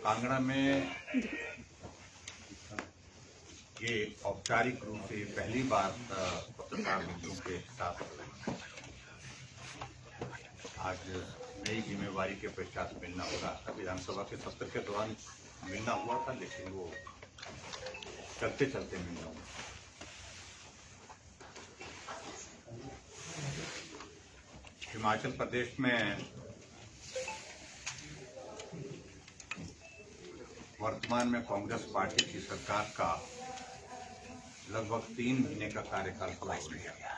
कांगड़ा में ये औपचारिक रूप से पहली बार पत्रकार मित्रों के साथ आज नई जिम्मेवारी के पश्चात मिलना हो रहा था। विधानसभा के सत्र के दौरान मिलना हुआ था, लेकिन वो चलते चलते मिलना हुआ। हिमाचल प्रदेश में वर्तमान में कांग्रेस पार्टी की सरकार का लगभग 3 महीने का कार्यकाल पूरा हो गया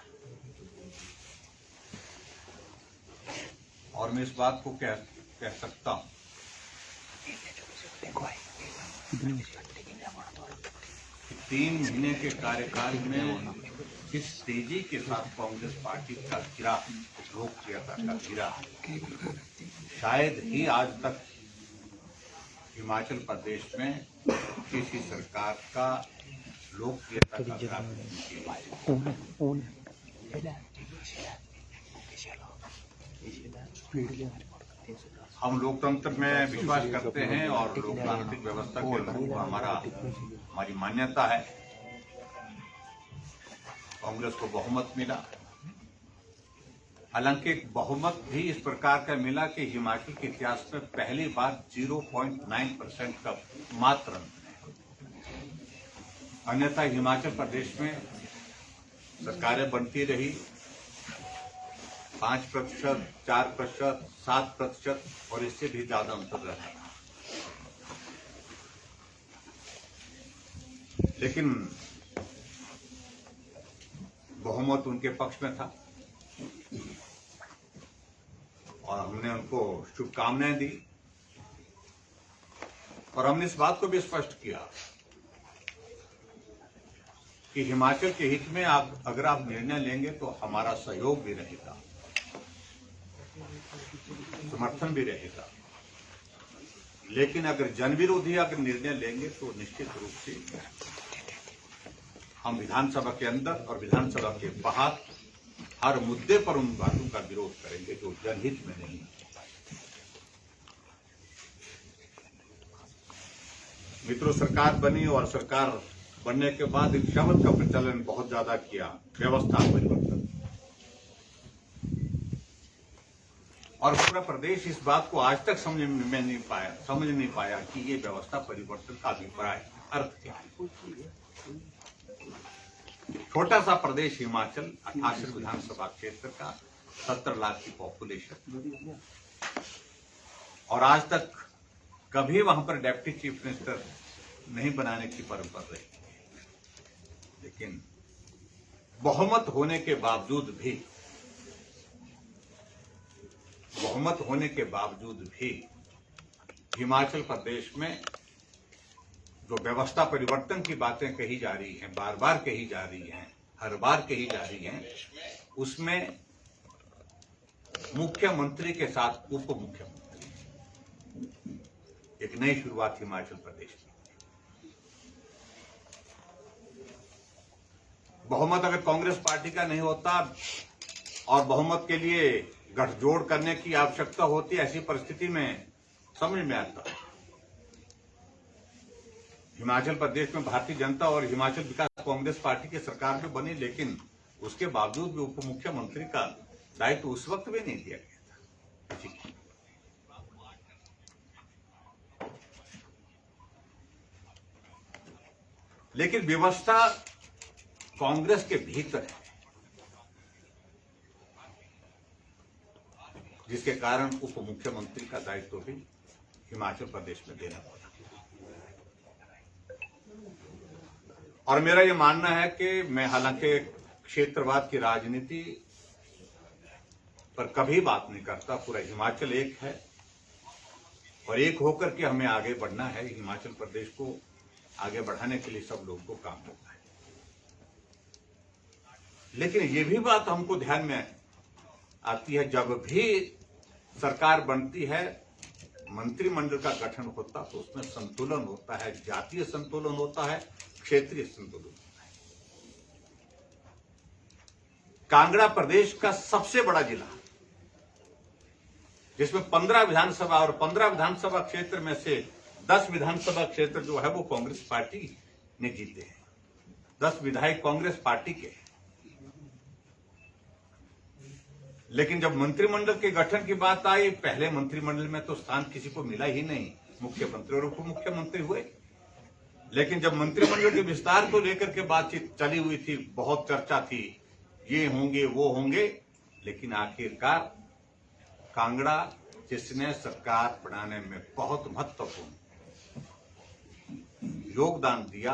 और मैं इस बात को कह सकता हूं कि 3 महीने के कार्यकाल में किस तेजी के साथ कांग्रेस पार्टी का गिरा, लोकप्रियता का गिरा, शायद ही आज तक हिमाचल प्रदेश में किसी सरकार का लोकप्रियता का गिरा नहीं किया। हम लोकतंत्र में विश्वास करते हैं और लोकतांत्रिक व्यवस्था के अनुरूप हमारी मान्यता है। कांग्रेस को बहुमत मिला, हालांकि बहुमत भी इस प्रकार का मिला कि हिमाचल के इतिहास में पहली बार 0.9% का मात्र अंतर है। अन्यथा हिमाचल प्रदेश में सरकारें बनती रही 5%, 4%, 7% और इससे भी ज्यादा अंतर रहा। लेकिन बहुमत उनके पक्ष में था और हमने उनको शुभकामनाएं दी और हमने इस बात को भी स्पष्ट किया कि हिमाचल के हित में अगर आप निर्णय लेंगे तो हमारा सहयोग भी रहेगा, समर्थन भी रहेगा। लेकिन अगर जनविरोधी अगर निर्णय लेंगे तो निश्चित रूप से हम विधानसभा के अंदर और विधानसभा के बाहर हर मुद्दे पर उन बातों का विरोध करेंगे जो जनहित में नहीं है। मित्रों, सरकार बनी और सरकार बनने के बाद एक शब्द का प्रचलन बहुत ज्यादा किया, व्यवस्था परिवर्तन, और पूरा प्रदेश इस बात को आज तक समझ नहीं पाया कि ये व्यवस्था परिवर्तन का अभिप्राय अर्थ क्या है। छोटा सा प्रदेश हिमाचल, 88 विधानसभा क्षेत्र का, 70 लाख की पॉपुलेशन, और आज तक कभी वहां पर डेप्टी चीफ मिनिस्टर नहीं बनाने की परंपरा रही। लेकिन बहुमत होने के बावजूद भी हिमाचल प्रदेश में जो व्यवस्था परिवर्तन की बातें कही जा रही हैं, बार बार कही जा रही हैं, हर बार कही जा रही हैं, उसमें मुख्यमंत्री के साथ उप मुख्यमंत्री, एक नई शुरुआत हिमाचल प्रदेश में। बहुमत अगर कांग्रेस पार्टी का नहीं होता और बहुमत के लिए गठजोड़ करने की आवश्यकता होती, ऐसी परिस्थिति में समझ में आता है हिमाचल प्रदेश में भारतीय जनता और हिमाचल विकास कांग्रेस पार्टी की सरकार भी बनी, लेकिन उसके बावजूद भी उप मुख्यमंत्री का दायित्व उस वक्त भी नहीं दिया गया था। लेकिन व्यवस्था कांग्रेस के भीतर है, जिसके कारण उप मुख्यमंत्री का दायित्व भी हिमाचल प्रदेश में देना पड़ा। और मेरा ये मानना है कि मैं हालांकि क्षेत्रवाद की राजनीति पर कभी बात नहीं करता, पूरा हिमाचल एक है और एक होकर के हमें आगे बढ़ना है। हिमाचल प्रदेश को आगे बढ़ाने के लिए सब लोगों को काम करना है। लेकिन ये भी बात हमको ध्यान में आती है, जब भी सरकार बनती है, मंत्रिमंडल का गठन होता तो उसमें संतुलन होता है, जातीय संतुलन होता है, क्षेत्रीय संतुलन होता है। कांगड़ा प्रदेश का सबसे बड़ा जिला, जिसमें 15 विधानसभा और 15 विधानसभा क्षेत्र में से 10 विधानसभा क्षेत्र जो है वो कांग्रेस पार्टी ने जीते हैं, 10 विधायक कांग्रेस पार्टी के। लेकिन जब मंत्रिमंडल के गठन की बात आई, पहले मंत्रिमंडल में तो स्थान किसी को मिला ही नहीं, मुख्यमंत्री और उप मुख्यमंत्री हुए। लेकिन जब मंत्रिमंडल के विस्तार को लेकर के बातचीत चली हुई थी, बहुत चर्चा थी, ये होंगे वो होंगे, लेकिन आखिरकार कांगड़ा, जिसने सरकार बनाने में बहुत महत्वपूर्ण योगदान दिया,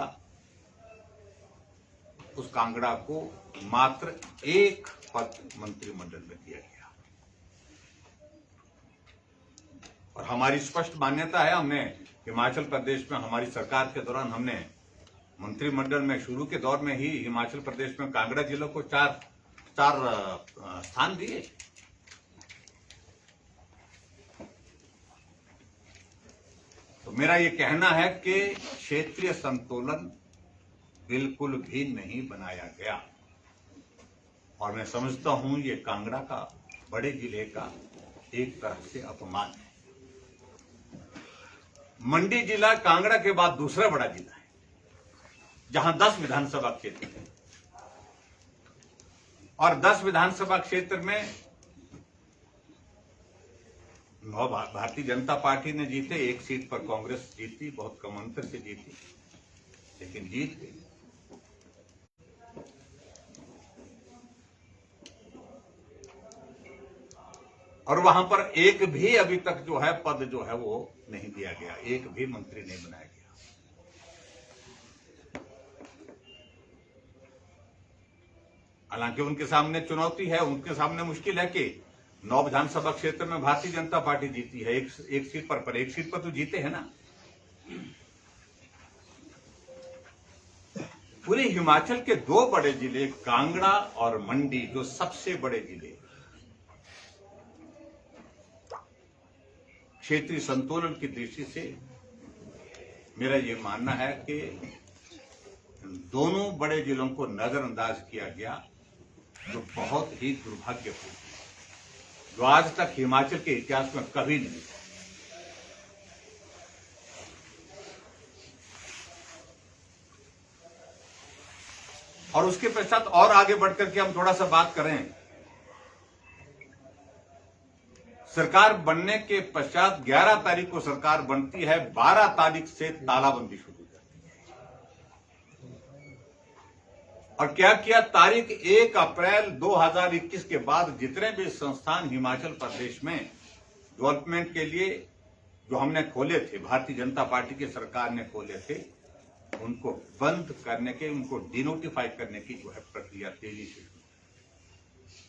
उस कांगड़ा को मात्र एक पद मंत्रिमंडल में दिया गया। और हमारी स्पष्ट मान्यता है, हमने हिमाचल प्रदेश में हमारी सरकार के दौरान हमने मंत्रिमंडल में शुरू के दौर में ही हिमाचल प्रदेश में कांगड़ा जिले को चार स्थान दिए। तो मेरा ये कहना है कि क्षेत्रीय संतुलन बिल्कुल भी नहीं बनाया गया, और मैं समझता हूं ये कांगड़ा का, बड़े जिले का एक तरह से अपमान है। मंडी जिला कांगड़ा के बाद दूसरा बड़ा जिला है, जहां 10 विधानसभा क्षेत्र है, और 10 विधानसभा क्षेत्र में 9 भारतीय जनता पार्टी ने जीते, 1 सीट पर कांग्रेस जीती, बहुत कम अंतर से जीती, लेकिन जीत गई। और वहां पर एक भी अभी तक जो है पद जो है वो नहीं दिया गया, एक भी मंत्री नहीं बनाया गया। हालांकि उनके सामने चुनौती है, उनके सामने मुश्किल है कि 9 विधानसभा क्षेत्र में भारतीय जनता पार्टी जीती है, एक सीट पर एक सीट पर तो जीते हैं ना। पूरे हिमाचल के 2 बड़े जिले कांगड़ा और मंडी, जो सबसे बड़े जिले, क्षेत्रीय संतुलन की दृष्टि से मेरा ये मानना है कि दोनों बड़े जिलों को नजरअंदाज किया गया, जो बहुत ही दुर्भाग्यपूर्ण है, जो आज तक हिमाचल के इतिहास में कभी नहीं। और उसके पश्चात और आगे बढ़कर के हम थोड़ा सा बात करें, सरकार बनने के पश्चात 11 तारीख को सरकार बनती है, 12 तारीख से तालाबंदी शुरू हो जाती है। और क्या किया, तारीख 1 अप्रैल 2021 के बाद जितने भी संस्थान हिमाचल प्रदेश में डेवलपमेंट के लिए जो हमने खोले थे, भारतीय जनता पार्टी की सरकार ने खोले थे, उनको बंद करने के, उनको डिनोटिफाई करने की जो है प्रक्रिया तेजी से।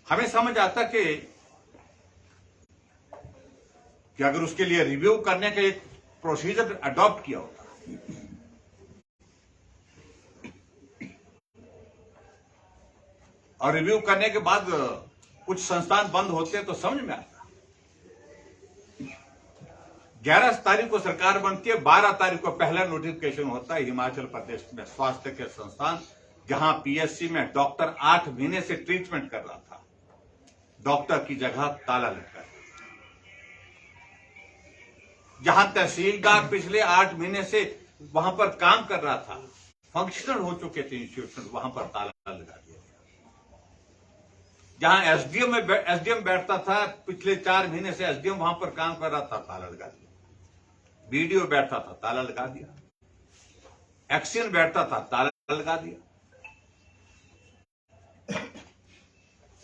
हमें समझ आता कि अगर उसके लिए रिव्यू करने का एक प्रोसीजर अडॉप्ट किया होता, और रिव्यू करने के बाद कुछ संस्थान बंद होते तो समझ में आता। 11 तारीख को सरकार बनती है, 12 तारीख को पहला नोटिफिकेशन होता है हिमाचल प्रदेश में स्वास्थ्य के संस्थान, जहां पीएचसी में डॉक्टर 8 महीने से ट्रीटमेंट कर रहा था, डॉक्टर की जगह ताला लटका, जहां तहसीलदार पिछले 8 महीने से वहां पर काम कर रहा था, फंक्शनल हो चुके थे इंस्टीट्यूशन, वहां पर ताला लगा दिया गया। जहां एसडीएम बैठता था, पिछले 4 महीने से एसडीएम वहां पर काम कर रहा था, ताला लगा दिया। बीडीओ बैठता था, ताला लगा दिया। एक्शन बैठता था, ताला लगा दिया।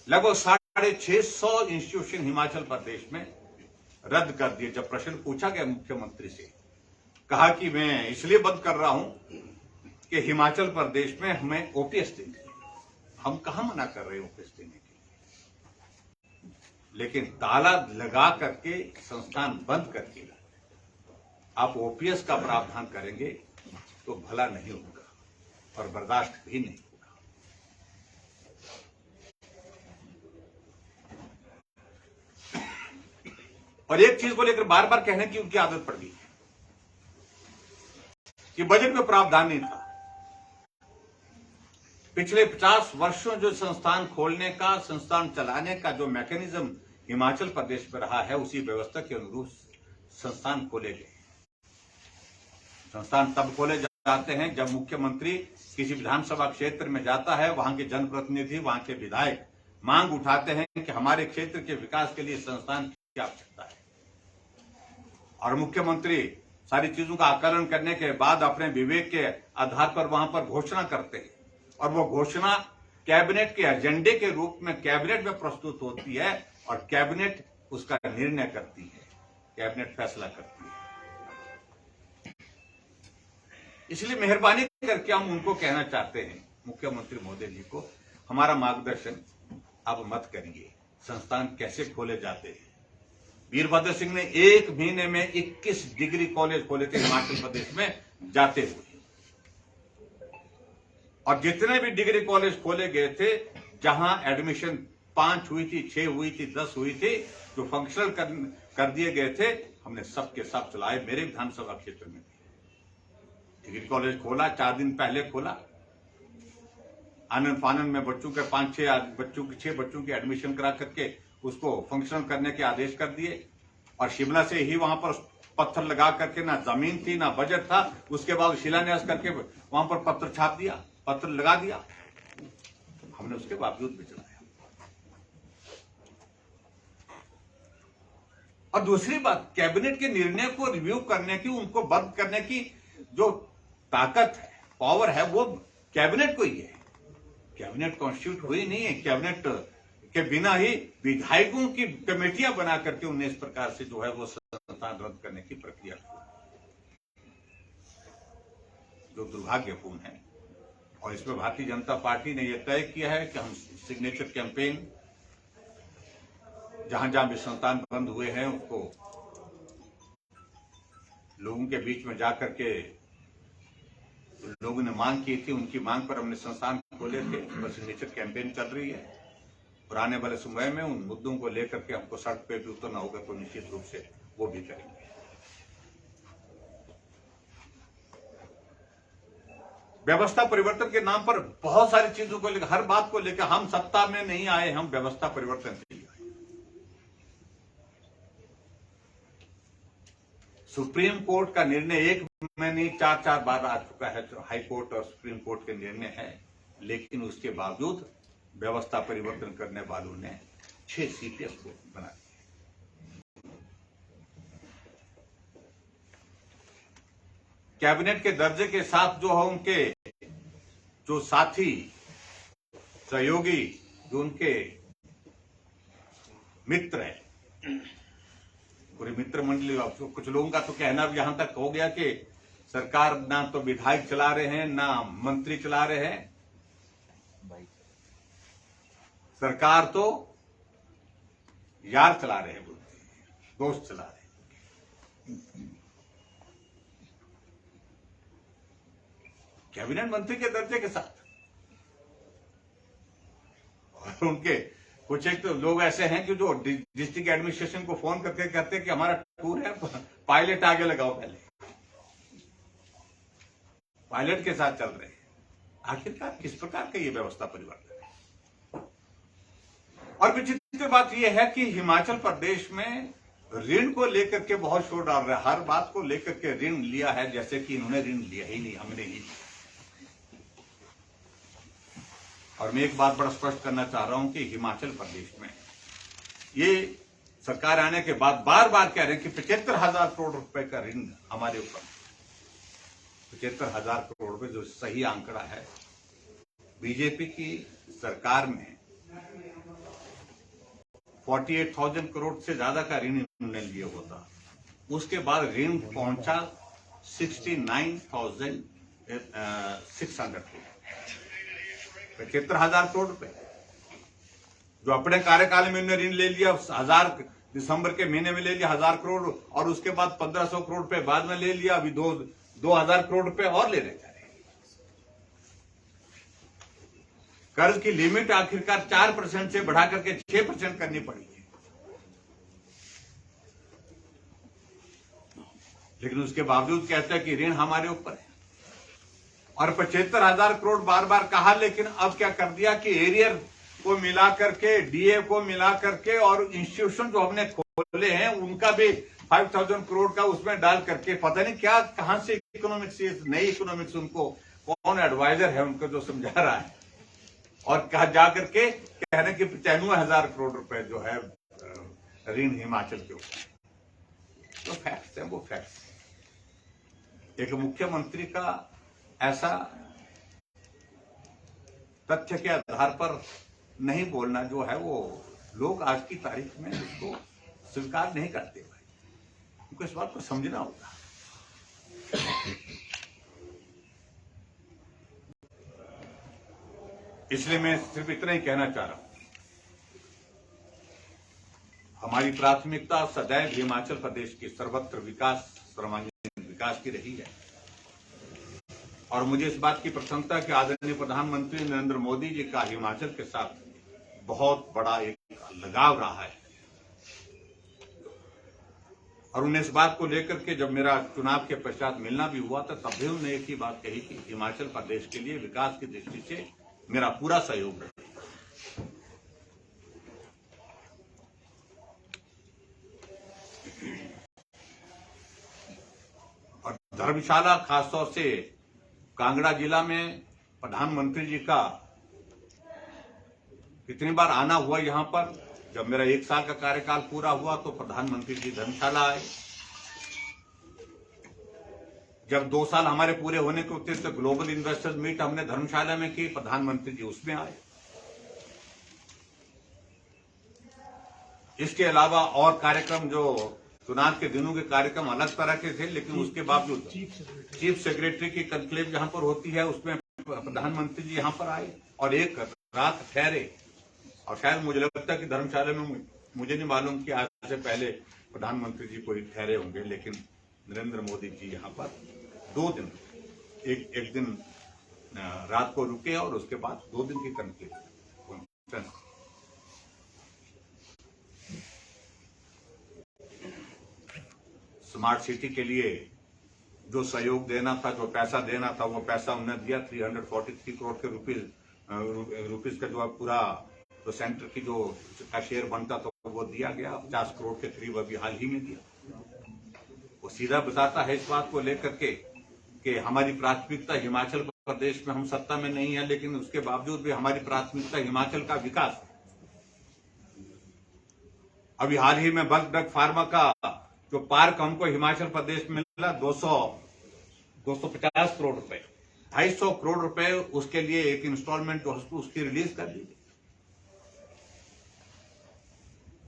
लगभग 650 इंस्टीट्यूशन हिमाचल प्रदेश में रद्द कर दिए। जब प्रश्न पूछा गया मुख्यमंत्री से, कहा कि मैं इसलिए बंद कर रहा हूं कि हिमाचल प्रदेश में हमें ओपीएस देंगे। हम कहां मना कर रहे हैं ओपीएस देने के लिए, लेकिन ताला लगा करके, संस्थान बंद करके आप ओपीएस का प्रावधान करेंगे तो भला नहीं होगा और बर्दाश्त भी नहीं होगा। और एक चीज को लेकर बार बार कहने की उनकी आदत पड़ गई है कि बजट में प्रावधान नहीं था। पिछले 50 वर्षों जो संस्थान खोलने का, संस्थान चलाने का जो मैकेनिज्म हिमाचल प्रदेश में रहा है, उसी व्यवस्था के अनुरूप संस्थान खोले गए। संस्थान तब खोले जाते हैं जब मुख्यमंत्री किसी विधानसभा क्षेत्र में जाता है, वहां के जनप्रतिनिधि, वहां के विधायक मांग उठाते हैं कि हमारे क्षेत्र के विकास के लिए संस्थान की आवश्यकता है, और मुख्यमंत्री सारी चीजों का आकलन करने के बाद अपने विवेक के आधार पर वहां पर घोषणा करते हैं, और वो घोषणा कैबिनेट के एजेंडे के रूप में कैबिनेट में प्रस्तुत होती है, और कैबिनेट उसका निर्णय करती है, कैबिनेट फैसला करती है। इसलिए मेहरबानी करके हम उनको कहना चाहते हैं, मुख्यमंत्री महोदय जी को, हमारा मार्गदर्शन आप मत करिए। संस्थान कैसे खोले जाते हैं? वीरभद्र सिंह ने 1 महीने में 21 डिग्री कॉलेज खोले थे हिमाचल प्रदेश में जाते हुए, और जितने भी डिग्री कॉलेज खोले गए थे, जहां एडमिशन 5 हुई थी, 6 हुई थी, 10 हुई थी, जो फंक्शनल कर दिए गए थे, हमने सबके सब चलाए। मेरे विधानसभा क्षेत्र में डिग्री कॉलेज खोला, 4 दिन पहले खोला। आनंद फानंद में बच्चों के 6 बच्चों की एडमिशन करा करके उसको फंक्शनल करने के आदेश कर दिए, और शिमला से ही वहां पर पत्थर लगा करके, ना जमीन थी ना बजट था, उसके बाद शिलान्यास करके वहां पर पत्थर छाप दिया, पत्थर लगा दिया। हमने उसके बावजूद भी चलाया। और दूसरी बात, कैबिनेट के निर्णय को रिव्यू करने की, उनको बंद करने की जो ताकत है, पावर है, वो कैबिनेट को ही है। कैबिनेट कॉन्स्टिट्यूट हुई नहीं है, कैबिनेट के बिना ही विधायकों की कमेटियां बना करके उन्हें इस प्रकार से जो है वो संस्थान रद्द करने की प्रक्रिया जो दुर्भाग्यपूर्ण है। और इसमें भारतीय जनता पार्टी ने यह तय किया है कि हम सिग्नेचर कैंपेन जहां जहां भी संस्थान बंद हुए हैं उसको लोगों के बीच में जाकर के, लोगों ने मांग की थी, उनकी मांग पर हमने संस्थान खोले थे, बस सिग्नेचर कैंपेन चल रही है। और आने वाले समय में उन मुद्दों को लेकर के हमको सड़क पे भी उतरना होगा, तो निश्चित रूप से वो भी करेंगे। व्यवस्था परिवर्तन के नाम पर बहुत सारी चीजों को लेकर, हर बात को लेकर, हम सत्ता में नहीं आए, हम व्यवस्था परिवर्तन के लिए आए। सुप्रीम कोर्ट का निर्णय 1 महीने 4 बार आ चुका है, हाई कोर्ट और सुप्रीम कोर्ट के निर्णय है, लेकिन उसके बावजूद व्यवस्था परिवर्तन करने वालों ने 6 सीटें बना दी। कैबिनेट के दर्जे के साथ जो है उनके जो साथी, सहयोगी, जो उनके मित्र है, पूरी मित्र मंडली, कुछ लोगों का तो कहना भी यहां तक हो गया कि सरकार ना तो विधायक चला रहे हैं, ना मंत्री चला रहे हैं, सरकार तो यार चला रहे हैं, दोस्त चला रहे हैं। कैबिनेट मंत्री के दर्जे के साथ, और उनके कुछ एक तो लोग ऐसे हैं कि जो डिस्ट्रिक्ट एडमिनिस्ट्रेशन को फोन करके कहते हैं कि हमारा टूर है, पायलट आगे लगाओ, पहले पायलट के साथ चल रहे हैं। आखिरकार किस प्रकार का ये व्यवस्था परिवर्तन है? और विचित्र बात यह है कि हिमाचल प्रदेश में ऋण को लेकर के बहुत शोर डाल रहा है, हर बात को लेकर के ऋण लिया है, जैसे कि इन्होंने ऋण लिया ही नहीं, हमने ही। और मैं एक बात बड़ा स्पष्ट करना चाह रहा हूं कि हिमाचल प्रदेश में ये सरकार आने के बाद बार बार कह रहे हैं कि 75,000 करोड़ रुपए का ऋण हमारे ऊपर, 75,000 करोड़ रुपए जो सही आंकड़ा है। बीजेपी की सरकार में 48,000 करोड़ से ज्यादा का ऋण उन्होंने लिया होता, उसके बाद ऋण पहुंचा 69,600 करोड़, 75,000 करोड़ रुपए जो अपने कार्यकाल में उन्होंने ऋण ले लिया। दिसंबर के महीने में ले लिया 1,000 करोड़, और उसके बाद 1,500 करोड़ रुपए बाद में ले लिया। अभी 2,000 करोड़ रुपए और लेने जा रहे हैं। कर्ज की लिमिट आखिरकार 4% से बढ़ा करके 6% करनी पड़ी है, लेकिन उसके बावजूद कहते हैं कि ऋण हमारे ऊपर है। और 75,000 करोड़ बार बार कहा, लेकिन अब क्या कर दिया कि एरियर को मिला करके, डीए को मिला करके, और इंस्टीट्यूशन जो हमने खोले हैं उनका भी 5,000 करोड़ का उसमें डाल करके, पता नहीं क्या कहां से इकोनॉमिक्स, नई इकोनॉमिक्स उनको कौन एडवाइजर है उनको जो समझा रहा है, और कहा जाकर के कह रहे कि 95,000 करोड़ रुपए जो है ऋण हिमाचल के ऊपर। तो फैक्ट्स है वो फैक्ट्स। एक मुख्यमंत्री का ऐसा तथ्य के आधार पर नहीं बोलना जो है वो लोग आज की तारीख में उसको स्वीकार नहीं करते भाई, उनको इस बात को समझना होगा। इसलिए मैं सिर्फ इतना ही कहना चाह रहा हूं, हमारी प्राथमिकता सदैव हिमाचल प्रदेश की सर्वत्र विकास, सर्वांगीण विकास की रही है। और मुझे इस बात की प्रसन्नता कि आदरणीय प्रधानमंत्री नरेंद्र मोदी जी का हिमाचल के साथ बहुत बड़ा एक लगाव रहा है। और उन्हें इस बात को लेकर के जब मेरा चुनाव के पश्चात मिलना भी हुआ था, तब भी उन्होंने एक ही बात कही कि हिमाचल प्रदेश के लिए विकास की दृष्टि से मेरा पूरा सहयोग है। और धर्मशाला, खासतौर से कांगड़ा जिला में प्रधानमंत्री जी का कितनी बार आना हुआ। यहां पर जब मेरा 1 साल का कार्यकाल पूरा हुआ तो प्रधानमंत्री जी धर्मशाला आए। जब 2 साल हमारे पूरे होने के होते तो ग्लोबल इन्वेस्टर्स मीट हमने धर्मशाला में की, प्रधानमंत्री जी उसमें आए। इसके अलावा और कार्यक्रम जो चुनाव के दिनों के कार्यक्रम अलग तरह के थे, लेकिन उसके बावजूद चीफ सेक्रेटरी की कन्क्लेव जहां पर होती है उसमें प्रधानमंत्री जी यहां पर आए और एक रात ठहरे। और शायद मुझे लगता है कि धर्मशाला में मुझे नहीं मालूम कि आज से पहले प्रधानमंत्री जी कोई ठहरे होंगे, लेकिन नरेंद्र मोदी जी यहां पर 2 दिन, एक दिन रात को रुके और उसके बाद 2 दिन की कन्क्लेव। स्मार्ट सिटी के लिए जो सहयोग देना था, जो पैसा देना था, वो पैसा उन्होंने दिया। 343 करोड़ के रुपीज का जो पूरा तो सेंटर की जो का शेयर बनता था वो दिया गया। 50 करोड़ के करीब अभी हाल ही में दिया। वो सीधा बताता है इस बात को लेकर के कि हमारी प्राथमिकता हिमाचल प्रदेश में, हम सत्ता में नहीं है लेकिन उसके बावजूद भी हमारी प्राथमिकता हिमाचल का विकास। अभी हाल ही में बल्क ड्रग फार्मा का जो पार्क हमको हिमाचल प्रदेश में मिला 250 करोड़ रुपए, 250 करोड़ रुपए उसके लिए एक इंस्टॉलमेंट जो उसकी रिलीज कर दी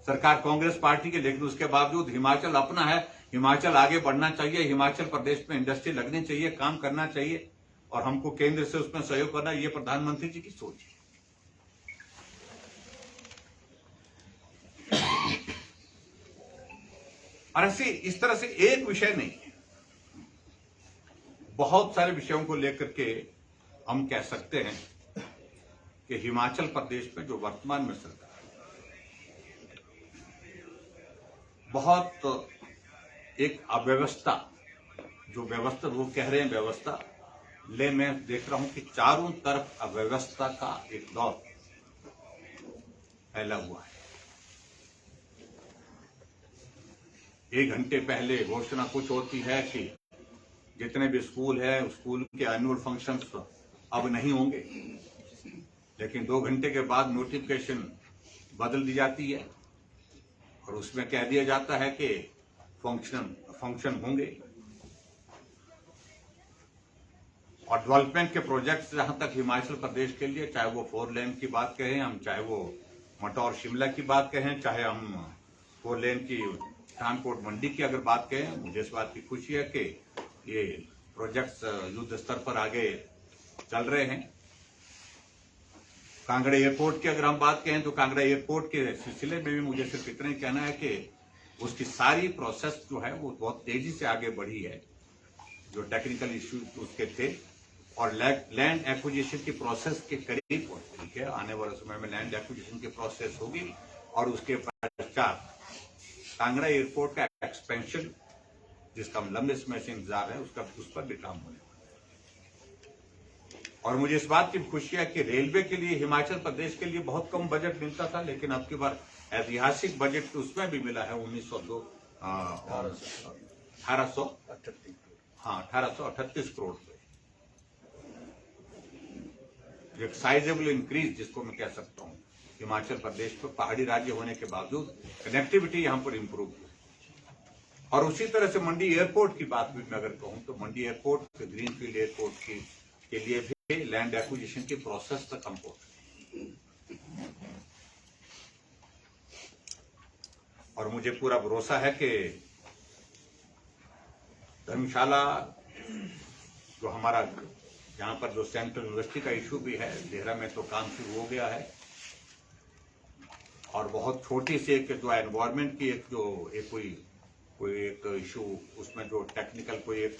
सरकार कांग्रेस पार्टी के। लेकिन उसके बावजूद हिमाचल अपना है, हिमाचल आगे बढ़ना चाहिए, हिमाचल प्रदेश में इंडस्ट्री लगनी चाहिए, काम करना चाहिए और हमको केंद्र से उसमें सहयोग करना, ये प्रधानमंत्री जी की सोच है। और ऐसे इस तरह से एक विषय नहीं है, बहुत सारे विषयों को लेकर के हम कह सकते हैं कि हिमाचल प्रदेश में जो वर्तमान में सरकार बहुत एक अव्यवस्था, जो व्यवस्था वो कह रहे हैं व्यवस्था, ले मैं देख रहा हूं कि चारों तरफ अव्यवस्था का एक दौर फैला हुआ है। 1 घंटे पहले घोषणा कुछ होती है कि जितने भी स्कूल है, स्कूल के एनुअल फंक्शंस अब नहीं होंगे, लेकिन 2 घंटे के बाद नोटिफिकेशन बदल दी जाती है और उसमें कह दिया जाता है कि फंक्शन होंगे। और डेवलपमेंट के प्रोजेक्ट्स जहां तक हिमाचल प्रदेश के लिए, चाहे वो 4 लेन की बात कहें हम, चाहे वो मटौर शिमला की बात कहें, चाहे हम 4 लेन की पठानकोट मंडी की अगर बात कहें, मुझे इस बात की खुशी है कि ये प्रोजेक्ट्स युद्ध स्तर पर आगे चल रहे हैं। कांगड़ा एयरपोर्ट की अगर हम बात कहें तो कांगड़ा एयरपोर्ट के सिलसिले में भी मुझे सिर्फ इतना ही कहना है कि उसकी सारी प्रोसेस जो है वो बहुत तेजी से आगे बढ़ी है। जो टेक्निकल इश्यूज उसके थे और लैंड एक्विजिशन की प्रोसेस के करीब पहुंच गई है। आने वाले समय में लैंड एक्विजिशन की प्रोसेस होगी और उसके पश्चात कांगड़ा एयरपोर्ट का एक्सपेंशन, जिसका हम लंबे समय से इंतजार है, उस पर भी काम होने वाला है। और मुझे इस बात की खुशी है कि रेलवे के लिए हिमाचल प्रदेश के लिए बहुत कम बजट मिलता था, लेकिन अब की बार ऐतिहासिक बजट उसमें भी मिला है 1838 हाँ 1838 करोड़ रुपए, एक साइजेबल इंक्रीज जिसको मैं कह सकता हूँ। हिमाचल प्रदेश पर पहाड़ी राज्य होने के बावजूद कनेक्टिविटी यहाँ पर इंप्रूव हुई। और उसी तरह से मंडी एयरपोर्ट की बात भी मैं अगर कहूँ तो मंडी एयरपोर्ट ग्रीनफील्ड एयरपोर्ट के लिए भी लैंड एक्विजिशन की प्रोसेस तक हम पहुंचे। और मुझे पूरा भरोसा है कि धर्मशाला जो हमारा यहाँ पर जो सेंट्रल यूनिवर्सिटी का इशू भी है, देहरा में तो काम शुरू हो गया है। और बहुत छोटी सी एक जो एनवायरमेंट की एक जो एक कोई एक इशू, उसमें जो टेक्निकल कोई एक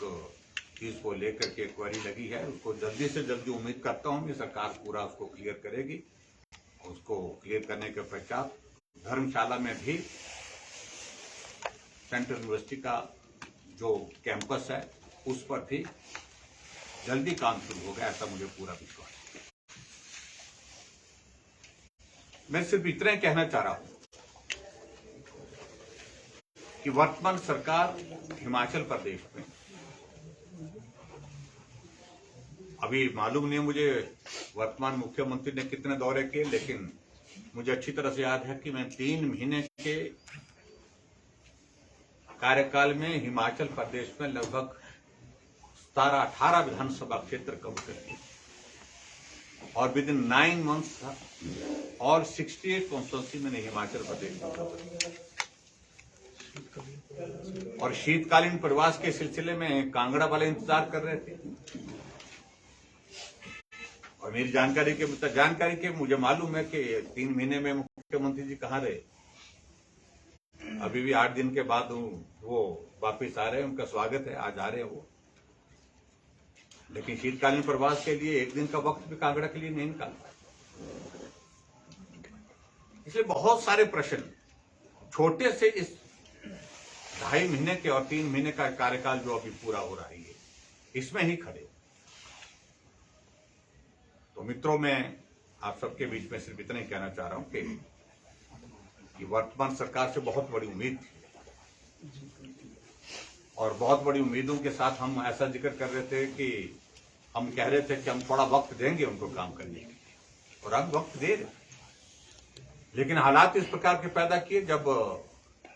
चीज को लेकर के क्वेरी लगी है, उसको जल्दी से जल्दी उम्मीद करता हूं कि सरकार पूरा उसको क्लियर करेगी। उसको क्लियर करने के पश्चात धर्मशाला में भी सेंट्रल यूनिवर्सिटी का जो कैंपस है उस पर भी जल्दी काम शुरू होगा, ऐसा मुझे पूरा विश्वास है। मैं सिर्फ इतना ही कहना चाह रहा हूं कि वर्तमान सरकार हिमाचल प्रदेश में, अभी मालूम नहीं मुझे वर्तमान मुख्यमंत्री ने कितने दौरे किए, लेकिन मुझे अच्छी तरह से याद है कि मैं 3 महीने के कार्यकाल में हिमाचल प्रदेश में लगभग 17-18 विधानसभा क्षेत्र कवर कर दिए और विद इन 9 मंथ्स और 68 कॉन्स्टिट्यूंसी मैंने हिमाचल प्रदेश में कवर किया। और शीतकालीन प्रवास के सिलसिले में कांगड़ा वाले इंतजार कर रहे थे। और मेरी जानकारी के मुझे मालूम है कि 3 महीने में मुख्यमंत्री जी कहाँ रहे। अभी भी 8 दिन के बाद वो वापिस आ रहे हैं, उनका स्वागत है, आज आ रहे हैं वो। लेकिन शीतकालीन प्रवास के लिए 1 दिन का वक्त भी कांगड़ा के लिए नहीं निकाल पाए। इसलिए बहुत सारे प्रश्न छोटे से इस 2.5 महीने के और 3 महीने का कार्यकाल जो अभी पूरा हो रहा है इसमें ही खड़े। तो मित्रों, मैं आप सबके बीच में सिर्फ इतना ही कहना चाह रहा हूं कि वर्तमान सरकार से बहुत बड़ी उम्मीद थी और बहुत बड़ी उम्मीदों के साथ हम ऐसा जिक्र कर रहे थे कि हम कह रहे थे कि हम थोड़ा वक्त देंगे उनको काम करने के लिए, और अब वक्त दे रहे। लेकिन हालात इस प्रकार के पैदा किए, जब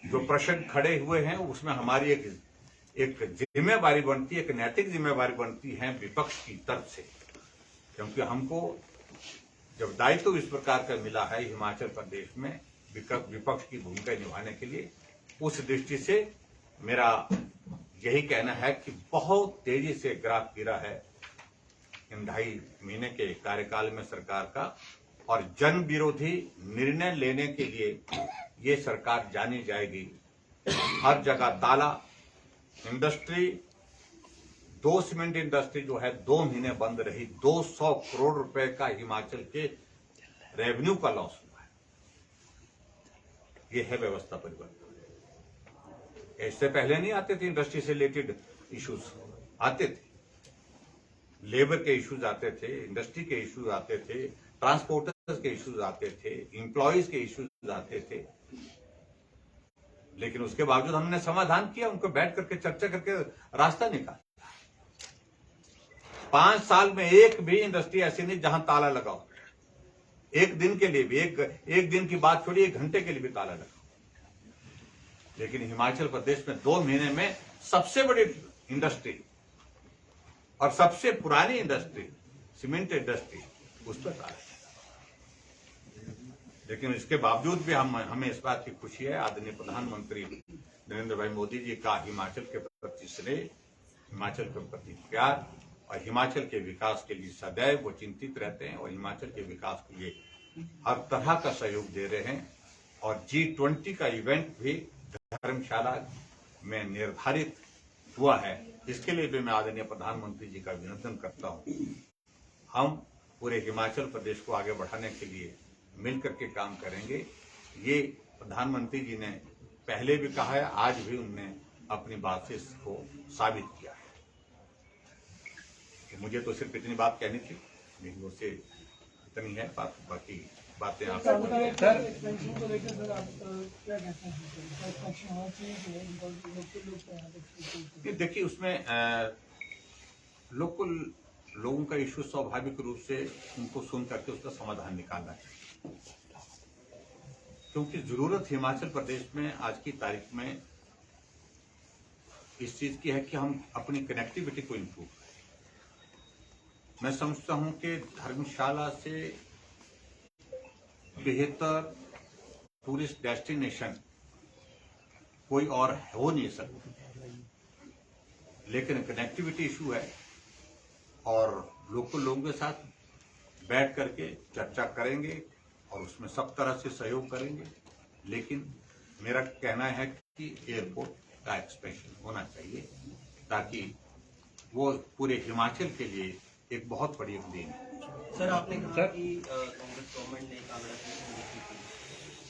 जो प्रश्न खड़े हुए हैं उसमें हमारी एक जिम्मेवारी बनती है, एक नैतिक जिम्मेवारी बनती है विपक्ष की तरफ से, क्योंकि हमको जब दायित्व इस प्रकार का मिला है हिमाचल प्रदेश में विपक्ष की भूमिका निभाने के लिए, उस दृष्टि से मेरा यही कहना है कि बहुत तेजी से ग्राफ गिरा है इन 2.5 महीने के कार्यकाल में सरकार का। और जन विरोधी निर्णय लेने के लिए ये सरकार जानी जाएगी। हर जगह ताला, इंडस्ट्री, 2 सीमेंट इंडस्ट्री जो है 2 महीने बंद रही, 200 करोड़ रुपए का हिमाचल के रेवेन्यू का लॉस हुआ है। ये है व्यवस्था परिवर्तन। इससे पहले नहीं आते थे इंडस्ट्री से रिलेटेड इश्यूज, आते थे, लेबर के इश्यूज आते थे, इंडस्ट्री के इश्यूज आते थे, ट्रांसपोर्टर्स के इश्यूज आते थे, एम्प्लॉयज के इश्यूज आते थे। लेकिन उसके बावजूद हमने समाधान किया, उनको बैठ करके चर्चा करके रास्ता निकाला। 5 साल में एक भी इंडस्ट्री ऐसी नहीं जहां ताला लगा हो, एक दिन के लिए भी, एक दिन की बात छोड़िए, 1 घंटे के लिए भी ताला लगा। लेकिन हिमाचल प्रदेश में 2 महीने में सबसे बड़ी इंडस्ट्री और सबसे पुरानी इंडस्ट्री सीमेंट इंडस्ट्री उस पर ताला। लेकिन इसके बावजूद भी हमें इस बात की खुशी है, आदरणीय प्रधानमंत्री नरेंद्र भाई मोदी जी का हिमाचल के प्रति स्नेह, हिमाचल के प्रति प्यार और हिमाचल के विकास के लिए सदैव वो चिंतित रहते हैं और हिमाचल के विकास के लिए हर तरह का सहयोग दे रहे हैं। और G20 का इवेंट भी धर्मशाला में निर्धारित हुआ है, इसके लिए भी मैं आदरणीय प्रधानमंत्री जी का अभिनंदन करता हूं। हम पूरे हिमाचल प्रदेश को आगे बढ़ाने के लिए मिलकर के काम करेंगे। ये प्रधानमंत्री जी ने पहले भी कहा है, आज भी उनने अपनी बात से इसको साबित किया है। मुझे तो सिर्फ इतनी बात कहनी थी, मेरी ओर से इतनी है बात। बाकी बातें आप सर एक्सपेंशन को लेकर सर आप क्या कहते हैं? एक्सपेंशन होना चाहिए कि ये देखिए, उसमें लोकल लोगों का इश्यू स्वाभाविक रूप से उनको सुन करके उसका समाधान निकालना चाहिए, क्योंकि जरूरत हिमाचल प्रदेश में आज की तारीख में इस चीज की है कि हम अपनी कनेक्टिविटी को इम्प्रूव करें। मैं समझता हूं कि धर्मशाला से बेहतर टूरिस्ट डेस्टिनेशन कोई और हो नहीं सकता, लेकिन कनेक्टिविटी इशू है और लोकल लोगों के साथ बैठ करके चर्चा करेंगे और उसमें सब तरह से सहयोग करेंगे। लेकिन मेरा कहना है कि एयरपोर्ट का एक्सपेंशन होना चाहिए, ताकि वो पूरे हिमाचल के लिए एक बहुत बड़ी देन है। सर, आपने कहा कि कांग्रेस गवर्नमेंट ने कांगड़ा की नियुक्ति की,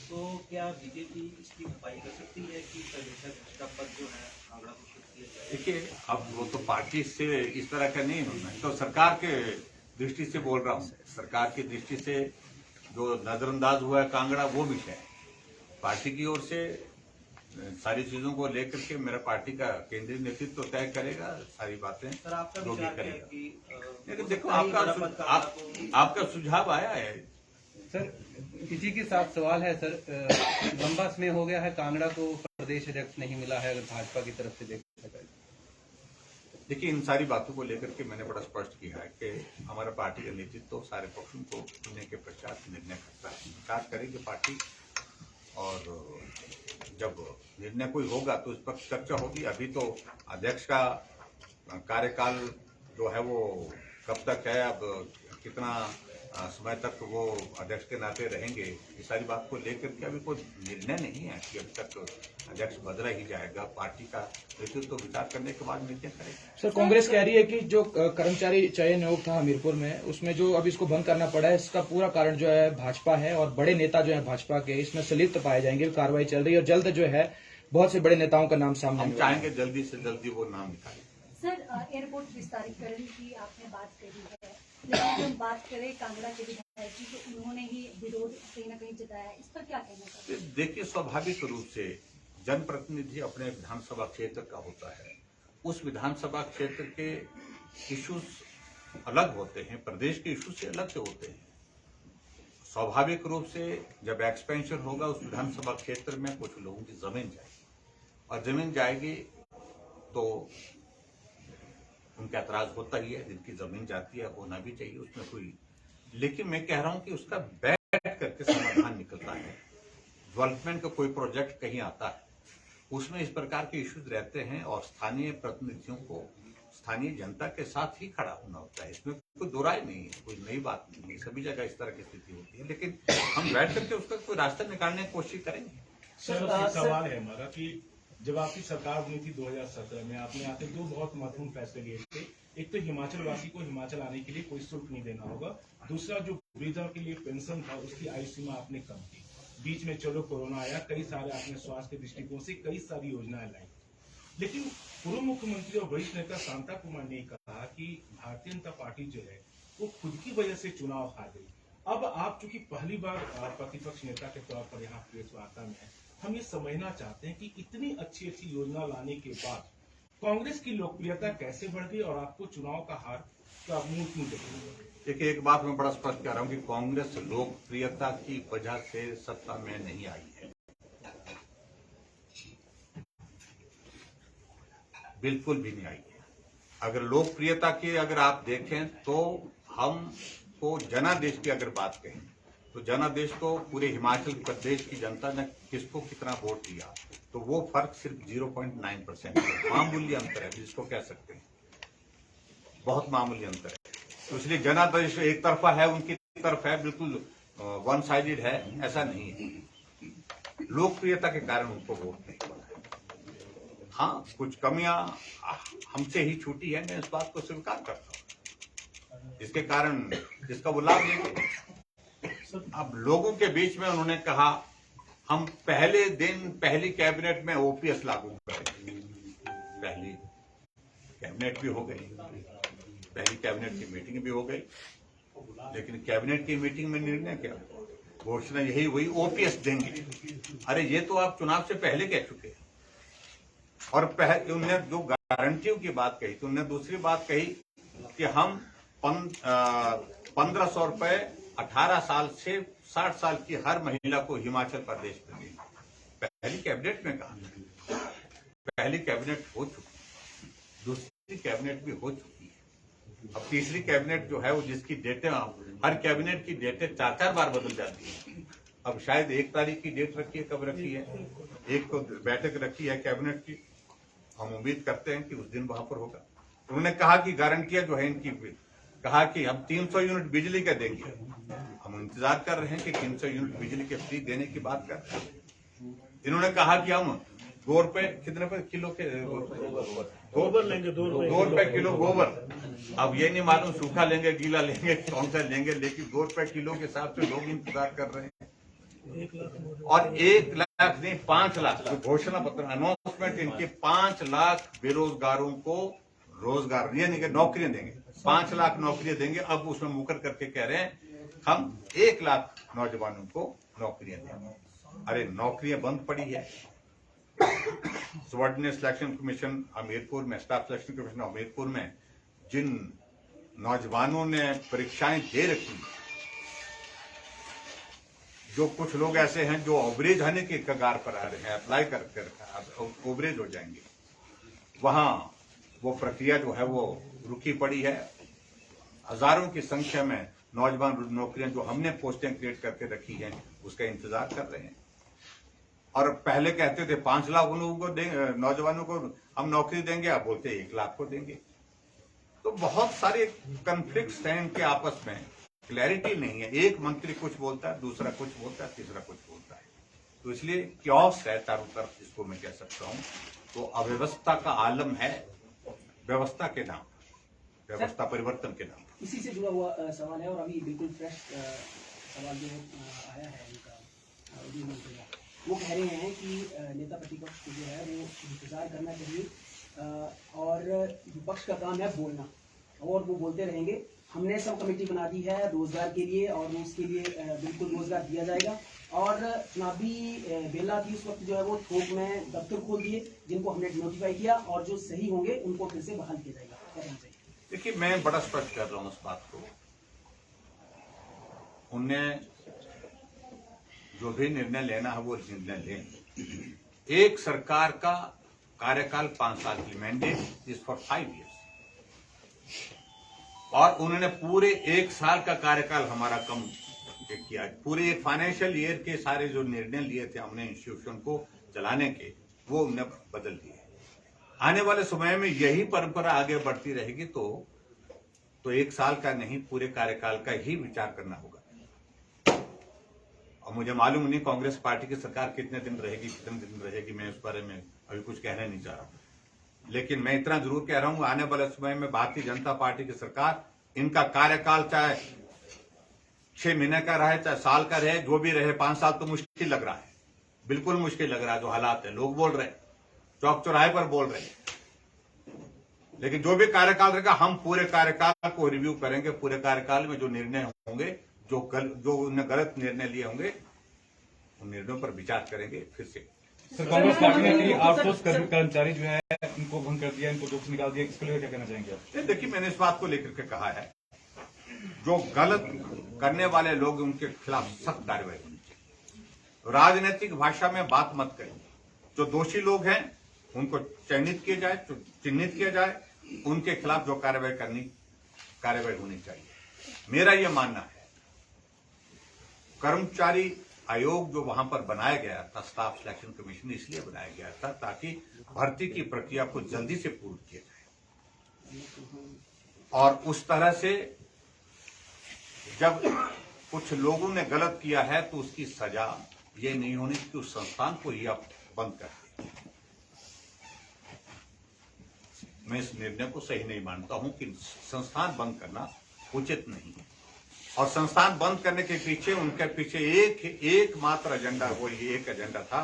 तो क्या बीजेपी इसकी उपाय कर सकती है कि प्रदेशक का पद जो है कांगड़ा को शिफ्ट किया जाए? देखिए, अब वो तो पार्टी से इस तरह का नहीं होना, तो सरकार के दृष्टि से बोल रहा हूँ। सरकार की दृष्टि से जो नजरअंदाज हुआ है कांगड़ा, वो विषय है। पार्टी की ओर से सारी चीजों को लेकर के मेरा पार्टी का केंद्रीय नेतृत्व तय करेगा सारी बातें, सर, आपका जो भी विचार क्या है करेगा। कि लेकिन देखो, आपका सुझाव आया है सर। इसी के साथ सवाल है सर, लंबा समय हो गया है कांगड़ा को प्रदेश अध्यक्ष नहीं मिला है, अगर भाजपा की तरफ से देखा जाए। देखिए, इन सारी बातों को लेकर के मैंने बड़ा स्पष्ट किया है कि हमारा पार्टी का नेतृत्व सारे पक्षों को सुनने के पश्चात निर्णय करता है। विचार करेगी पार्टी, और जब निर्णय कोई होगा तो इस पर चर्चा होगी। अभी तो अध्यक्ष का कार्यकाल जो है वो कब तक है, अब कितना समय तक वो अध्यक्ष के नाते रहेंगे, इस सारी बात को लेकर के अभी कोई निर्णय नहीं है कि अभी तक अध्यक्ष बदला ही जाएगा। पार्टी का नेतृत्व विचार करने के बाद निर्णय करेगा। सर, कांग्रेस कह रही है कि जो कर्मचारी चयन आयोग था हमीरपुर में, उसमें जो अब इसको भंग करना पड़ा है, इसका पूरा कारण जो है भाजपा है और बड़े नेता जो है भाजपा के इसमें संलिप्त पाए जाएंगे। कार्रवाई चल रही है और जल्द जो है बहुत से बड़े नेताओं का नाम सामने हम चाहेंगे जल्दी से जल्दी वो नाम निकाले। सर, एयरपोर्ट विस्तारीकरण की आपने बात करी है, लेकिन जब बात करें कांगड़ा के विधायक जी, तो उन्होंने ही विरोध कहीं न कहीं जताया, इस पर क्या कहना चाहते हैं? देखिए, स्वाभाविक रूप से जनप्रतिनिधि अपने विधानसभा क्षेत्र का होता है। उस विधानसभा क्षेत्र के इश्यूज अलग होते हैं, प्रदेश के इश्यूज से अलग से होते हैं। स्वाभाविक रूप से जब एक्सपेंशन होगा उस विधानसभा क्षेत्र में कुछ लोगों की जमीन जाएगी, और जमीन जाएगी तो उनका एतराज होता ही है। जिनकी जमीन जाती है होना भी चाहिए, उसमें कोई, लेकिन मैं कह रहा हूं कि उसका बैठ करके समाधान निकलता है। डेवलपमेंट का कोई प्रोजेक्ट कहीं आता है, उसमें इस प्रकार के इश्यूज रहते हैं और स्थानीय प्रतिनिधियों को स्थानीय जनता के साथ ही खड़ा होना होता है। इसमें कोई दो राय नहीं है, कोई नई बात नहीं है, सभी जगह इस तरह की स्थिति होती है। लेकिन हम बैठ करके उसका कोई रास्ता निकालने की कोशिश करेंगे। सर, एक सवाल है हमारा कि जब आपकी सरकार बनी थी 2017 में, आपने आते दो बहुत महत्वपूर्ण फैसले लिए थे। एक तो हिमाचल वासी को हिमाचल आने के लिए कोई शुल्क नहीं देना होगा, दूसरा जो वृद्धों के लिए पेंशन था उसकी आयु सीमा आपने कम की। बीच में चलो कोरोना आया, कई सारे आपने स्वास्थ्य के दृष्टिकोण से कई सारी योजनाएं लाई, लेकिन पूर्व मुख्यमंत्री और वरिष्ठ नेता शांता कुमार ने कहा कि भारतीय जनता पार्टी जो है वो खुद की वजह से चुनाव हार गई। अब आप चूंकि पहली बार प्रतिपक्ष नेता के तौर पर यहाँ प्रेस वार्ता में है, हम ये समझना चाहते हैं कि इतनी अच्छी अच्छी योजना लाने के बाद कांग्रेस की लोकप्रियता कैसे बढ़ गई और आपको चुनाव का हार का मूल क्यों देखना? देखिए, एक बात मैं बड़ा स्पष्ट कह रहा हूं कि कांग्रेस लोकप्रियता की वजह से सत्ता में नहीं आई है, बिल्कुल भी नहीं आई है। अगर लोकप्रियता की अगर आप देखें तो हमको जनादेश की अगर बात कहें तो जनादेश को पूरे हिमाचल प्रदेश की जनता ने किसको कितना वोट दिया, तो वो फर्क सिर्फ 0.9% है। मामूली अंतर है, जिसको कह सकते हैं बहुत मामूली अंतर है। तो इसलिए जनादेश एक तरफा है, उनकी तरफ है, बिल्कुल वन साइडेड है, ऐसा नहीं है। लोकप्रियता के कारण उनको वोट नहीं पड़ा है। हाँ, कुछ कमियां हमसे ही छूटी है, मैं इस बात को स्वीकार करता हूं, जिसके कारण जिसका वो लाभ लेंगे। अब लोगों के बीच में उन्होंने कहा हम पहले दिन पहली कैबिनेट में ओपीएस लागू करेंगे। पहली कैबिनेट भी हो गई, पहली कैबिनेट की मीटिंग भी हो गई, लेकिन कैबिनेट की मीटिंग में निर्णय क्या हुआ? घोषणा यही हुई ओपीएस देंगे। अरे ये तो आप चुनाव से पहले कह चुके हैं। और उन्होंने जो गारंटियों की बात कही तो उन्होंने दूसरी बात कही कि हम 1500 रुपए 18 साल से 60 साल की हर महिला को हिमाचल प्रदेश में देंगे। पहली कैबिनेट में कहा, पहली कैबिनेट हो चुकी, दूसरी कैबिनेट भी हो चुकी है। अब तीसरी कैबिनेट जो है वो जिसकी डेटें, हर कैबिनेट की डेटें 4-4 बार बदल जाती है। अब शायद 1 तारीख की डेट रखी है, कब रखी है, एक तो बैठक रखी है कैबिनेट की, हम उम्मीद करते हैं कि उस दिन वहां पर होगा। उन्होंने कहा कि गारंटियां जो है इनकी, कहा कि हम 300 यूनिट बिजली का देंगे। हम इंतजार कर रहे हैं कि 300 यूनिट बिजली के फ्री देने की बात कर रहे हैं। इन्होंने कहा कि हम 2 रुपए कितने पे किलो के गोबर लेंगे, 2 रुपए किलो गोबर। अब ये नहीं मालूम सूखा लेंगे, गीला लेंगे, कौन सा लेंगे, लेकिन 2 रुपए किलो के हिसाब से लोग इंतजार कर रहे हैं। और 1 लाख नहीं 5 लाख घोषणा पत्र अनाउंसमेंट इनके 5 लाख बेरोजगारों को रोजगार, ये नहीं कि नौकरियां देंगे, 5 लाख नौकरियां देंगे। अब उसमें मुकर करके कह रहे हैं हम 1 लाख नौजवानों को नौकरियां देंगे। अरे नौकरियां बंद पड़ी है। सबऑर्डिनेट सिलेक्शन कमीशन हमीरपुर में, स्टाफ सिलेक्शन कमीशन हमीरपुर में जिन नौजवानों ने परीक्षाएं दे रखी, जो कुछ लोग ऐसे हैं जो ओवरेज आने के कगार पर आ रहे हैं, अप्लाई करके रखा, ओवरेज हो जाएंगे, वहां वो प्रक्रिया जो है वो रुकी पड़ी है। हजारों की संख्या में नौजवान नौकरियां जो हमने पोस्टें क्रिएट करके रखी हैं उसका इंतजार कर रहे हैं। और पहले कहते थे 5 लाख लोगों को देंगे, नौजवानों को हम नौकरी देंगे, अब बोलते 1 लाख को देंगे। तो बहुत सारे कन्फ्लिक्ट्स हैं इनके आपस में, क्लैरिटी नहीं है। एक मंत्री कुछ बोलता है, दूसरा कुछ बोलता है, तीसरा कुछ बोलता है। तो इसलिए क्योस है चारों तरफ, इसको मैं कह सकता हूं। तो अव्यवस्था का आलम है, व्यवस्था के नाम, व्यवस्था परिवर्तन के नाम। इसी से जुड़ा हुआ सवाल है और अभी बिल्कुल फ्रेश सवाल जो आया है इनका, वो कह रहे हैं कि नेता प्रतिपक्ष को जो है वो इंतजार करना चाहिए और विपक्ष का काम है बोलना, और वो बोलते रहेंगे। हमने सब कमेटी बना दी है रोजगार के लिए और उसके लिए बिल्कुल रोजगार दिया जाएगा। और चुनावी बेला की उस वक्त जो है वो थोक में दफ्तर खोल दिए जिनको हमने नोटिफाई किया, और जो सही होंगे उनको फिर से बहाल किया जाएगा। देखिए मैं बड़ा स्पष्ट कर रहा हूं उस बात को। उनने जो भी निर्णय लेना है वो निर्णय लें। एक सरकार का कार्यकाल 5 साल की, मैंडेट इज फॉर 5 इयर्स, और उन्होंने पूरे 1 साल का कार्यकाल हमारा कम किया। पूरे एक फाइनेंशियल ईयर के सारे जो निर्णय लिए थे हमने इंस्टीट्यूशन को चलाने के, वो उन्हें बदल दिए। आने वाले समय में यही परंपरा आगे बढ़ती रहेगी तो 1 साल का नहीं, पूरे कार्यकाल का ही विचार करना होगा। और मुझे मालूम नहीं कांग्रेस पार्टी की सरकार कितने दिन रहेगी, मैं उस बारे में अभी कुछ कहना नहीं चाह रहा हूं। लेकिन मैं इतना जरूर कह रहा हूं, आने वाले समय में भारतीय जनता पार्टी की सरकार, इनका कार्यकाल चाहे 6 महीने का रहे, चाहे साल का रहे, जो भी रहे, 5 साल तो मुश्किल लग रहा है, बिल्कुल मुश्किल लग रहा है। जो हालात है, लोग बोल रहे हैं, चौक चौराहे पर बोल रहे हैं। लेकिन जो भी कार्यकाल रहेगा, हम पूरे कार्यकाल को रिव्यू करेंगे। पूरे कार्यकाल में जो निर्णय होंगे, जो उन्हें गलत निर्णय लिए होंगे, उन निर्णयों पर विचार करेंगे फिर से। सर कांग्रेस पार्टी ने आउटसोर्स कर्मचारी जो है इनको भंग कर दिया, इनको जॉब से निकाल दिया, इसके लिए क्या कहना चाहेंगे आप? देखिए मैंने इस बात को लेकर के कहा है, जो गलत करने वाले लोग उनके खिलाफ सख्त कार्रवाई होनी चाहिए। राजनीतिक भाषा में बात मत करें। जो दोषी लोग हैं उनको चिन्हित किया जाए, उनके खिलाफ जो कार्रवाई होनी चाहिए। मेरा यह मानना है, कर्मचारी आयोग जो वहां पर बनाया गया था, स्टाफ सिलेक्शन कमीशन, इसलिए बनाया गया था ताकि भर्ती की प्रक्रिया को जल्दी से पूर्ण किया जाए। और उस तरह से जब कुछ लोगों ने गलत किया है तो उसकी सजा ये नहीं होनी कि उस संस्थान को ही आप बंद कर दें। मैं इस निर्णय को सही नहीं मानता हूं कि संस्थान बंद करना उचित नहीं है। और संस्थान बंद करने के पीछे, उनके पीछे एकमात्र एजेंडा, वो ये एक एजेंडा था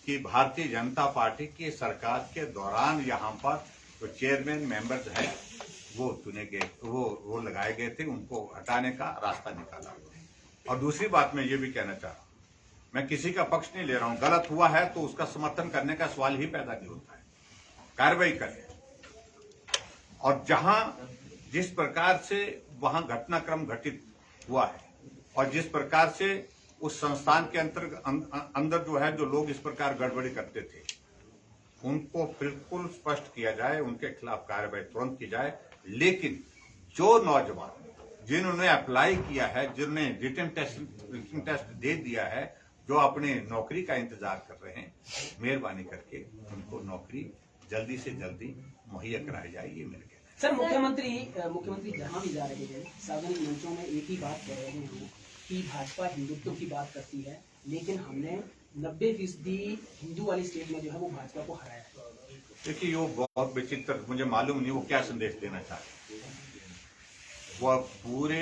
कि भारतीय जनता पार्टी की सरकार के दौरान यहां पर जो चेयरमैन मेंबर्स हैं वो चुने गए, वो लगाए गए थे, उनको हटाने का रास्ता निकाला। और दूसरी बात मैं ये भी कहना चाह रहा हूं, मैं किसी का पक्ष नहीं ले रहा हूं, गलत हुआ है तो उसका समर्थन करने का सवाल ही पैदा नहीं होता है, कार्रवाई करें। और जहां जिस प्रकार से वहां घटनाक्रम घटित हुआ है और जिस प्रकार से उस संस्थान के अंदर जो है जो लोग इस प्रकार गड़बड़ी करते थे, उनको बिल्कुल स्पष्ट किया जाए, उनके खिलाफ कार्रवाई तुरंत की जाए। लेकिन जो नौजवान जिन्होंने अप्लाई किया है, जिन्होंने रिटन टेस्ट दे दिया है, जो अपने नौकरी का इंतजार कर रहे हैं, मेहरबानी करके उनको नौकरी जल्दी से जल्दी मुहैया कराई जाए, ये मेरे कहना है। सर, मुख्यमंत्री जहां भी जा रहे हैं सार्वजनिक मंचों में एक ही बात कह रहे हैं कि भाजपा हिंदुत्व की बात करती है, लेकिन हमने 90% हिंदू वाली स्टेट में जो है वो भाजपा को हराया है। देखिए, वो बहुत विचित्र, मुझे मालूम नहीं वो क्या संदेश देना चाहते। वो पूरे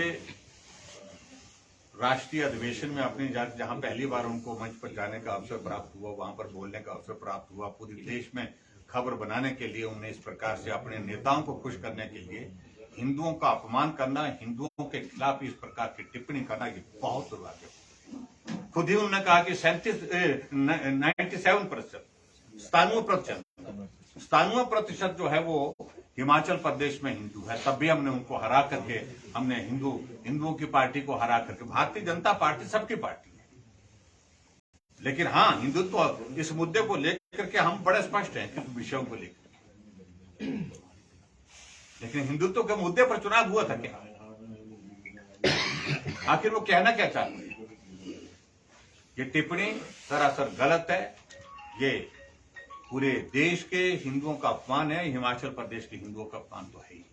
राष्ट्रीय अधिवेशन में अपनी जहां पहली बार उनको मंच पर जाने का अवसर प्राप्त हुआ, वहां पर बोलने का अवसर प्राप्त हुआ, पूरे देश में खबर बनाने के लिए उन्हें इस प्रकार से अपने नेताओं को खुश करने के लिए हिंदुओं का अपमान करना, हिंदुओं के खिलाफ इस प्रकार की टिप्पणी करना, ये बहुत दुर्भाग्य। खुद ही उन्होंने कहा कि 97% 97% जो है वो हिमाचल प्रदेश में हिंदू है, तब भी हमने उनको हरा करके, हमने हिंदुओं की पार्टी को हरा करके, भारतीय जनता पार्टी सबकी पार्टी है, लेकिन हाँ, हिंदुत्व इस मुद्दे को लेकर के हम बड़े स्पष्ट हैं किस विषयों को लेकर। लेकिन हिंदुत्व के मुद्दे पर चुनाव हुआ था क्या? आखिर वो कहना क्या चाहते हैं? ये टिप्पणी सरासर गलत है, ये पूरे देश के हिंदुओं का अपमान है, हिमाचल प्रदेश के हिंदुओं का अपमान तो है ही।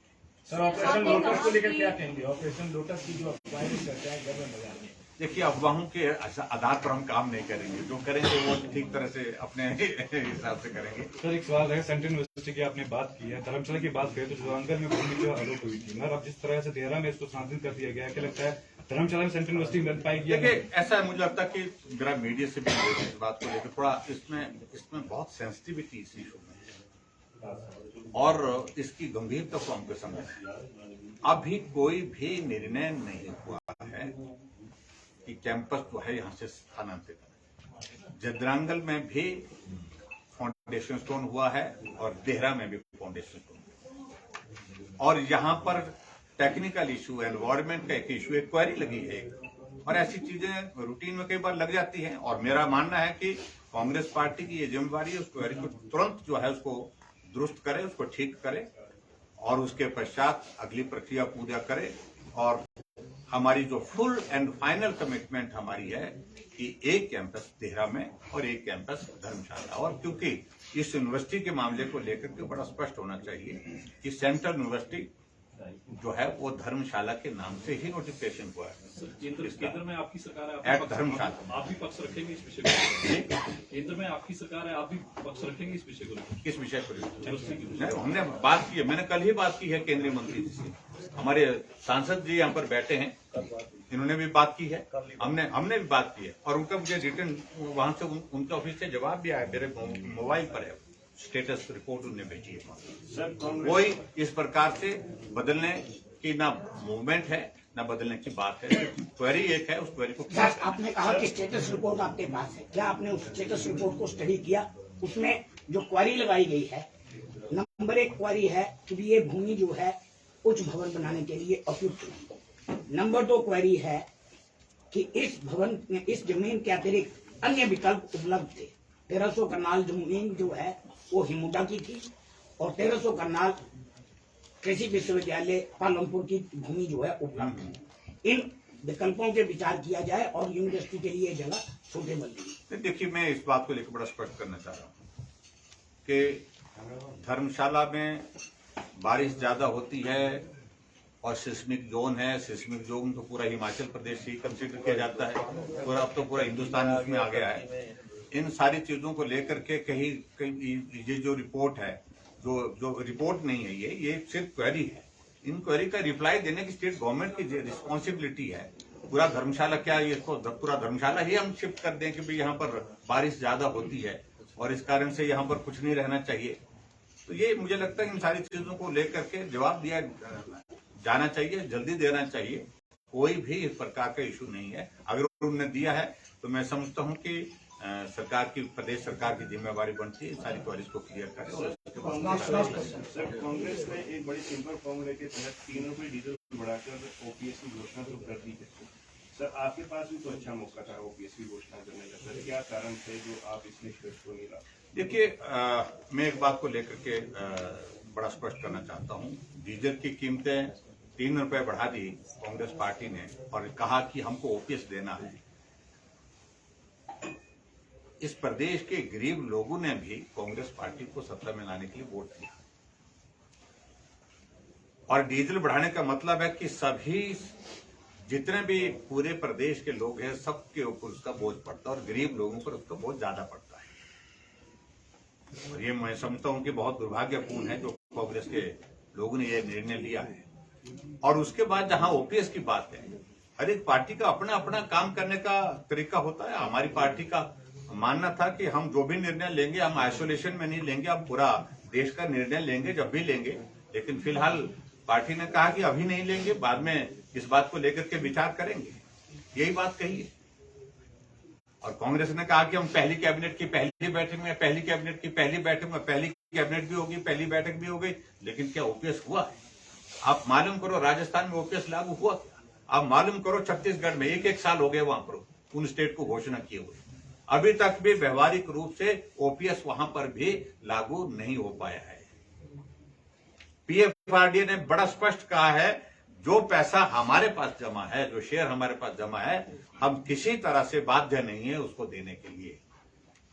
सर, ऑपरेशन लोटस को लेकर क्या कहेंगे? ऑपरेशन लोटस की जो अफवाहें चर्चा है गड़बड़ बाजार में। देखिए, अफवाहों के आधार पर हम काम नहीं करेंगे, जो करेंगे वो ठीक तरह से अपने हिसाब से करेंगे। सर, एक सवाल है, सेंट्रल यूनिवर्सिटी की आपने बात की है, धर्मशाला की बात करें तो जवानगढ़ में भूमि जो आरोप हुई थी, मगर अब जिस तरह से देहरा में इसको सांसद कर दिया गया है, क्या लगता है धर्मशाला में सेंट्रल यूनिवर्सिटी बन पाएगी? देखिए, ऐसा है, मुझे लगता है कि जरा मीडिया से भी इस बात को लेकर थोड़ा इसमें बहुत सेंसिटिविटी इस इशू में है और इसकी गंभीरता को हमको समझना है। अभी कोई भी निर्णय नहीं हुआ है कि कैंपस जो है यहाँ से स्थानांतरित करें। जदरांगल में भी फाउंडेशन स्टोन हुआ है और देहरा में भी फाउंडेशन स्टोन, और यहाँ पर टेक्निकल इशू, एनवायरमेंट का एक इशू, एक क्वेरी लगी है, और ऐसी चीजें रूटीन में कई बार लग जाती हैं। और मेरा मानना है कि कांग्रेस पार्टी की ये जिम्मेवारी है, उस क्वेरी को तुरंत जो है उसको दुरुस्त करे, उसको ठीक करे और उसके पश्चात अगली प्रक्रिया पूरा करे। और हमारी जो फुल एंड फाइनल कमिटमेंट हमारी है कि एक कैंपस देहरा में और एक कैंपस धर्मशाला। और क्योंकि इस यूनिवर्सिटी के मामले को लेकर के बड़ा स्पष्ट होना चाहिए कि सेंट्रल यूनिवर्सिटी जो है वो धर्मशाला के नाम से ही नोटिफिकेशन हुआ है। केंद्र में आपकी सरकार है, एट धर्मशाला। आप भी पक्ष रखेंगे इस विषय को? केंद्र में आपकी सरकार है, आप भी पक्ष रखेंगे इस विषय को? किस विषय पर? हमने बात की है, मैंने कल ही बात की है केंद्रीय मंत्री जी से। हमारे सांसद जी यहाँ पर बैठे हैं, इन्होंने भी बात की है, हमने भी बात की है, और उनका मुझे रिटर्न वहां से उनके ऑफिस से जवाब भी आया, मेरे मोबाइल पर है, स्टेटस रिपोर्ट उन्होंने भेजी है। कोई इस प्रकार से बदलने की ना मूवमेंट है ना बदलने की बात है, क्वेरी एक है, उस क्वेरी को। आपने कहा कि स्टेटस रिपोर्ट आपके पास है, क्या आपने उस स्टेटस रिपोर्ट को स्टडी किया? उसमें जो क्वेरी लगाई गई है, नंबर 1 क्वेरी है कि ये भूमि जो है उच्च भवन बनाने के लिए उपयुक्त नहीं। नंबर 2 क्वेरी है कि इस जमीन के अतिरिक्त अन्य विकल्प उपलब्ध थे। 1300 कनाल जमीन जो है वो हिमुडा की थी और 1300 कनाल कृषि विश्वविद्यालय पालमपुर की भूमि जो है उपलब्ध है। इन विकल्पों के विचार किया जाए और यूनिवर्सिटी के लिए जगह सूटेबल नहीं। देखिए, मैं इस बात को लेकर बड़ा स्पष्ट करना चाह रहा हूँ कि धर्मशाला में बारिश ज्यादा होती है और सिस्मिक जोन है। सिस्मिक जोन तो पूरा हिमाचल प्रदेश ही कंसिडर किया जाता है, पूरा अब तो पूरा हिंदुस्तान उसमें आ गया है। इन सारी चीजों को लेकर के कहीं ये जो रिपोर्ट है, जो रिपोर्ट नहीं है, ये सिर्फ क्वेरी है। इन क्वेरी का रिप्लाई देने की स्टेट गवर्नमेंट की रिस्पॉन्सिबिलिटी है। पूरा धर्मशाला क्या, इसको पूरा धर्मशाला ही हम शिफ्ट कर दें कि भाई यहाँ पर बारिश ज्यादा होती है और इस कारण से यहाँ पर कुछ नहीं रहना चाहिए? तो ये मुझे लगता है इन सारी चीजों को लेकर के जवाब दिया जाना चाहिए, जल्दी देना चाहिए कोई भी इस प्रकार का इशू नहीं है। अगर उन्होंने दिया है तो मैं समझता हूं कि सरकार की, प्रदेश सरकार की जिम्मेवारी बनती है सारी क्वेरीज को क्लियर करें। और उसके बाद सर, कांग्रेस ने एक बड़ी सिंपल फॉर्मूले के तहत 3 रुपये डीजल बढ़ाकर ओपीएस की घोषणा तो कर दी है। सर, आपके पास भी तो अच्छा मौका था ओपीएस की घोषणा करने का। सर, क्या कारण थे जो आप इसमें श्रेष्ठ को नहीं ला? देखिए, मैं एक बात को लेकर के बड़ा स्पष्ट करना चाहता हूं। डीजल की कीमतें 3 रुपए बढ़ा दी कांग्रेस पार्टी ने और कहा कि हमको ओपीएस देना है। इस प्रदेश के गरीब लोगों ने भी कांग्रेस पार्टी को सत्ता में लाने के लिए वोट दिया और डीजल बढ़ाने का मतलब है कि सभी जितने भी पूरे प्रदेश के लोग हैं सबके ऊपर उसका बोझ पड़ता है और गरीब लोगों पर उसका बोझ ज्यादा पड़ता है। और ये मैं समझता हूं कि बहुत दुर्भाग्यपूर्ण है जो कांग्रेस के लोगों ने ये निर्णय लिया है। और उसके बाद जहां ओपीएस की बात है, हर एक पार्टी का अपना अपना काम करने का तरीका होता है। हमारी पार्टी का मानना था कि हम जो भी निर्णय लेंगे हम आइसोलेशन में नहीं लेंगे, हम पूरा देश का निर्णय लेंगे जब भी लेंगे। लेकिन फिलहाल पार्टी ने कहा कि अभी नहीं लेंगे, बाद में इस बात को लेकर के विचार करेंगे, यही बात कही है। और कांग्रेस ने कहा कि हम पहली कैबिनेट की पहली बैठक में, पहली कैबिनेट की पहली बैठक में, पहली कैबिनेट भी होगी, पहली बैठक भी हो गई, लेकिन क्या ओपीएस हुआ है? आप मालूम करो राजस्थान में ओपीएस लागू हुआ क्या? आप मालूम करो छत्तीसगढ़ में 1-1 साल हो गए वहां पर उन स्टेट को घोषणा किए हुए, अभी तक भी व्यवहारिक रूप से ओपीएस वहां पर भी लागू नहीं हो पाया है। पीएफआरडीए ने बड़ा स्पष्ट कहा है जो पैसा हमारे पास जमा है, जो शेयर हमारे पास जमा है, हम किसी तरह से बाध्य नहीं है उसको देने के लिए।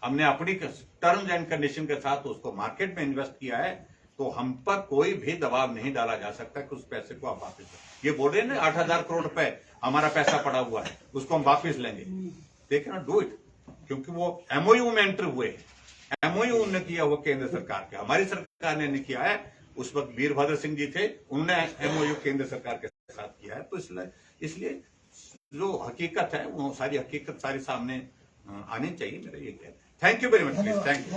हमने अपनी टर्म्स एंड कंडीशन के साथ उसको मार्केट में इन्वेस्ट किया है, तो हम पर कोई भी दबाव नहीं डाला जा सकता कि उस पैसे को आप वापस लें। ये बोल रहे हैं ना 8,000 करोड़ रुपए हमारा पैसा पड़ा हुआ है उसको हम वापस लेंगे, they can not do it, क्योंकि वो एमओयू में एंटर हुए हैं। एमओयू उन्होंने किया हुआ केंद्र सरकार के, हमारी सरकार ने नहीं किया है। उस वक्त वीरभद्र सिंह जी थे, उन्होंने एमओयू केंद्र सरकार के साथ किया है। तो इसलिए जो हकीकत है वो सारी हकीकत सारी सामने आनी चाहिए, मेरा ये कहना है। Thank you very much, please, thank you.